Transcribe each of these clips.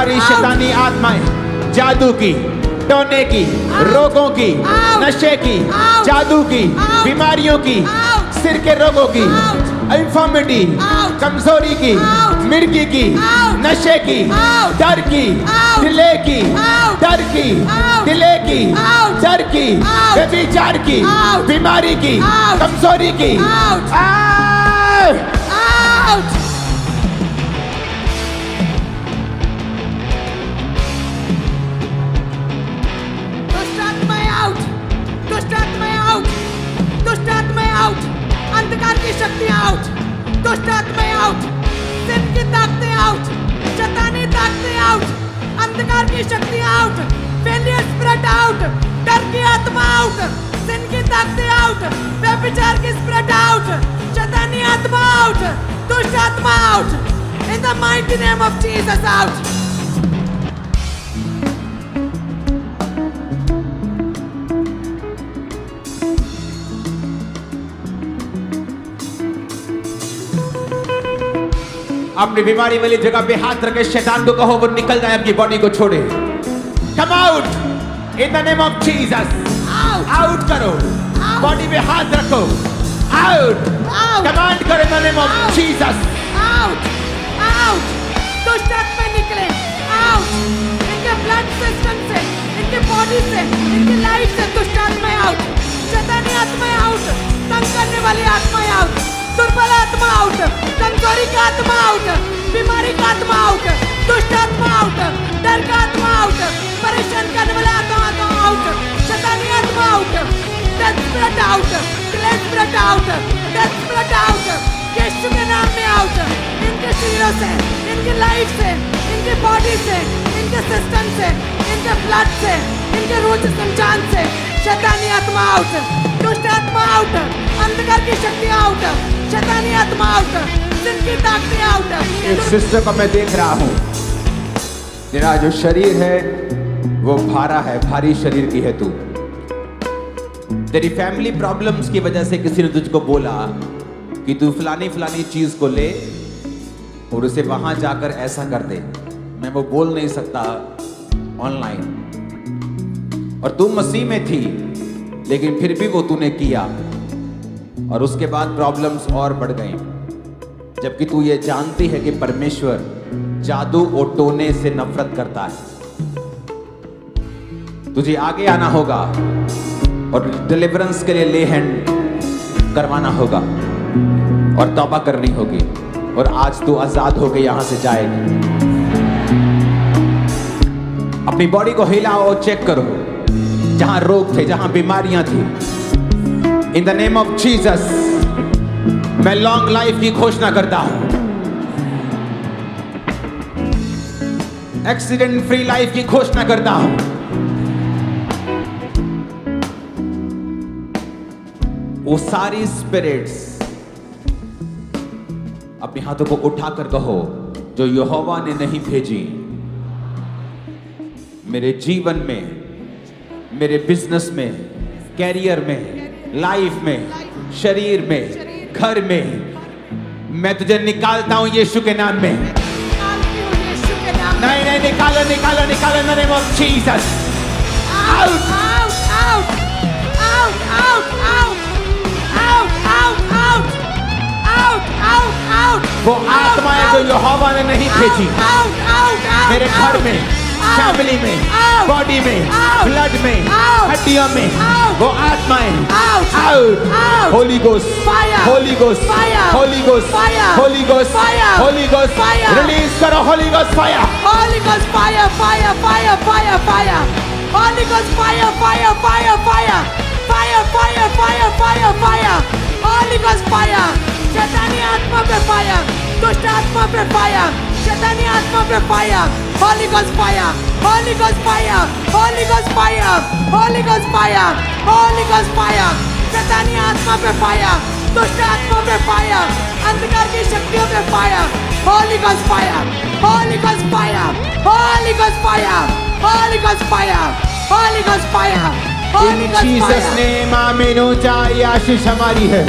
सारी out, शैतानी आत्माएं, जादू की, टोने की, रोगों की, out, नशे की, out, जादू की, out, बीमारियों की, out, सिर के रोगों की, out, इंफॉर्मिटी, out, कमजोरी की, out, मिर्गी की, out, नशे की, out, डर की, out, डिले की, out, डर की, out, डिले की, out, डर की, out, व्यभिचार की, out, बीमारी की, out, कमजोरी की, out, out. दुष्ट आत्माएं out, दुष्ट आत्माएं out, दुष्ट आत्माएं out, अंधकार की शक्तियां out, दुष्ट आत्माएं out, दिन की ताकतें out, शैतानी ताकतें out, अंधकार की शक्तियां out, फेलियर स्पिरिट out, डर की आत्मा out, दिन की ताकतें out, व्यभिचार की स्पिरिट out, शैतानी आत्मा out, दुष्ट आत्मा out, in the mighty name of Jesus out. अपनी बीमारी वाली जगह पे हाथ रखे शैतान को कहो वो निकल जाए, अपनी बॉडी को छोड़े। Come out in the name of Jesus. Out. Out करो, Out. बॉडी पे हाथ रखो, आउट Out. कमांड करो in the name of Out. Jesus. Out! Out! दुष्ट आत्मा निकले! Out! इनके ब्लड सिस्टम से, इनके बॉडी से, इनकी लाइफ से दुष्ट आत्माएं आउट, शैतानी आत्माएं आउट, तंग करने वाली आत्माएं आउट, दुर्बल आत्मा आउट, कमजोरी का आत्मा आउट, बीमारी का आत्मा आउट, दुष्ट आत्मा आउट, डर का आत्मा आउट, परेशान करने वाला आत्मा आउट, शैतानी आत्मा आउट, डेथ स्पिरिट आउट, क्लेश spirit out, death spirit out, Yeshu के नाम में आउट, इनके शरीरों से, इनकी लाइफ से, इनकी बॉडी से, इनके सिस्टम से, इनके ब्लड से, इनके रूह संचान से, शैतानी आत्मा आउट, दुष्ट आत्मा आउट, अंधकार की शक्तियां आउट, शैतानी आत्मा आउट, दिन की ताकतें आउट। एक सिस्टर को मैं देख रहा हूँ, तेरा जो शरीर है वो भारा है, भारी शरीर की है तू। तेरी फैमिली प्रॉब्लम्स की वजह से किसी ने तुझको बोला कि तू फलानी फलानी चीज को ले और उसे वहां जाकर ऐसा कर दे। मैं वो बोल नहीं सकता ऑनलाइन, और तू मसीह में थी लेकिन फिर भी वो तूने किया और उसके बाद प्रॉब्लम्स और बढ़ गई, जबकि तू ये जानती है कि परमेश्वर जादू और टोने से नफरत करता है। तुझे आगे आना होगा और डिलीवरेंस के लिए ले हैंड करवाना होगा और तौबा करनी होगी, और आज तू आजाद होकर यहां से जाएगी। अपनी बॉडी को हिलाओ और चेक करो जहां रोग थे, जहां बीमारियां थी। In the name of Jesus मैं लॉन्ग लाइफ की घोषणा करता हूं, एक्सीडेंट फ्री लाइफ की घोषणा करता हूं। वो सारी स्पिरिट्स अपने हाथों को उठाकर कहो, जो यहोवा ने नहीं भेजी मेरे जीवन में, मेरे बिजनेस में, कैरियर में, लाइफ में, शरीर में, घर में, मैं तुझे निकालता हूं यीशु के नाम में। निकालती हूँ यीशु के नाम में। नहीं नहीं, निकालो निकालो निकालो, in the name of Jesus. Out! Out! Out! Out! Out! Out! Out! Out! Out! Out! Out! Out! वो आत्माएं जो यहोवा ने नहीं भेजी Out! Out! Out! मेरे घर में, फैमिली में, बॉडी में, ब्लड में, हड्डियों में, वो आत्माएं out. Holy Ghost, Holy Ghost, Holy Ghost, Holy Ghost, Holy Ghost, release करो Holy Ghost fire. Holy Ghost fire, fire, fire, fire, fire. Holy Ghost fire, fire, fire, fire. Fire, fire, fire, fire, fire. Holy Ghost fire. शैतानी आत्मा पे fire. दुष्ट आत्मा पे fire. शैतानी आत्मा पे fire. Holy Ghost fire. Holy Ghost fire. Holy Ghost fire. Holy Ghost fire. Holy Ghost fire. शैतानी आत्मा पे fire. दुष्ट आत्मा पे fire. अंधकार की शक्तियों पे fire. Holy Ghost fire. Holy Ghost fire. Holy Ghost fire. Holy Ghost fire. Holy Ghost fire. Holy इन Ghost जीसस fire. नेम आमीन। ऊंचाई आशीष हमारी है।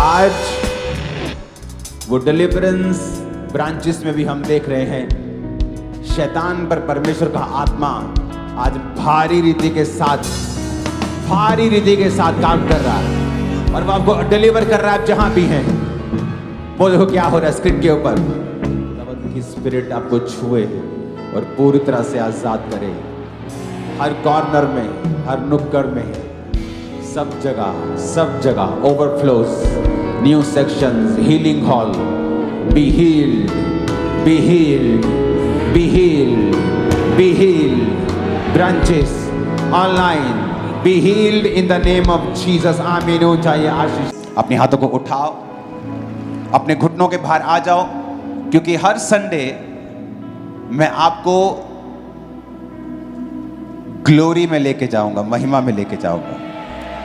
आज वो डिलीवरेंस ब्रांचेस में भी हम देख रहे हैं शैतान पर परमेश्वर का आत्मा आज भारी रीति के साथ काम कर रहा है और वो आपको डिलीवर कर रहा है आप जहां भी हैं। वो देखो क्या हो रहा है स्क्रीन के ऊपर। खुदावंद की स्पिरिट आपको छुए और पूरी तरह से आजाद करे। हर कॉर्नर में, हर नुक्कड़ में, सब जगह overflows, new sections, healing hall, be healed, be healed, be healed, be healed, branches online, be healed in the name of Jesus. आमीन हो चाहिए आशीष। अपने हाथों को उठाओ, अपने घुटनों के बाहर आ जाओ, क्योंकि हर संडे मैं आपको ग्लोरी में लेके जाऊंगा, महिमा में लेके जाऊंगा।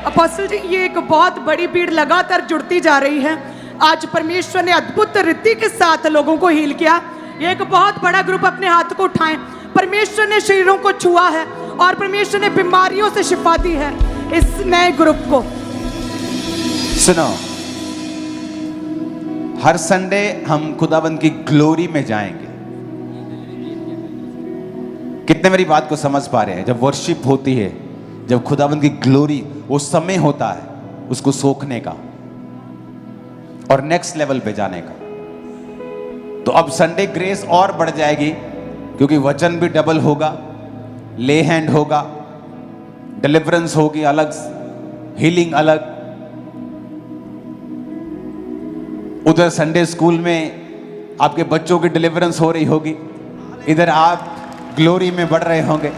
अपोस्टल जी, ये एक बहुत बड़ी भीड़ लगातार जुड़ती जा रही है। आज परमेश्वर ने अद्भुत रीति के साथ लोगों को हील किया। ये एक बहुत बड़ा ग्रुप, अपने हाथ को उठाएं। परमेश्वर ने शरीरों को छुआ है और परमेश्वर ने बीमारियों से शिफा दी है इस नए ग्रुप को। सुनो, हर संडे हम खुदाबंद की ग्लोरी में जाएंगे। कितने मेरी बात को समझ पा रहे हैं? जब वर्शिप होती है, जब खुदाबंद की ग्लोरी, वो समय होता है उसको सोखने का और नेक्स्ट लेवल पे जाने का। तो अब संडे ग्रेस और बढ़ जाएगी, क्योंकि वचन भी डबल होगा, ले हैंड होगा, डिलीवरेंस होगी अलग, हीलिंग अलग। उधर संडे स्कूल में आपके बच्चों की डिलीवरेंस हो रही होगी, इधर आप ग्लोरी में बढ़ रहे होंगे।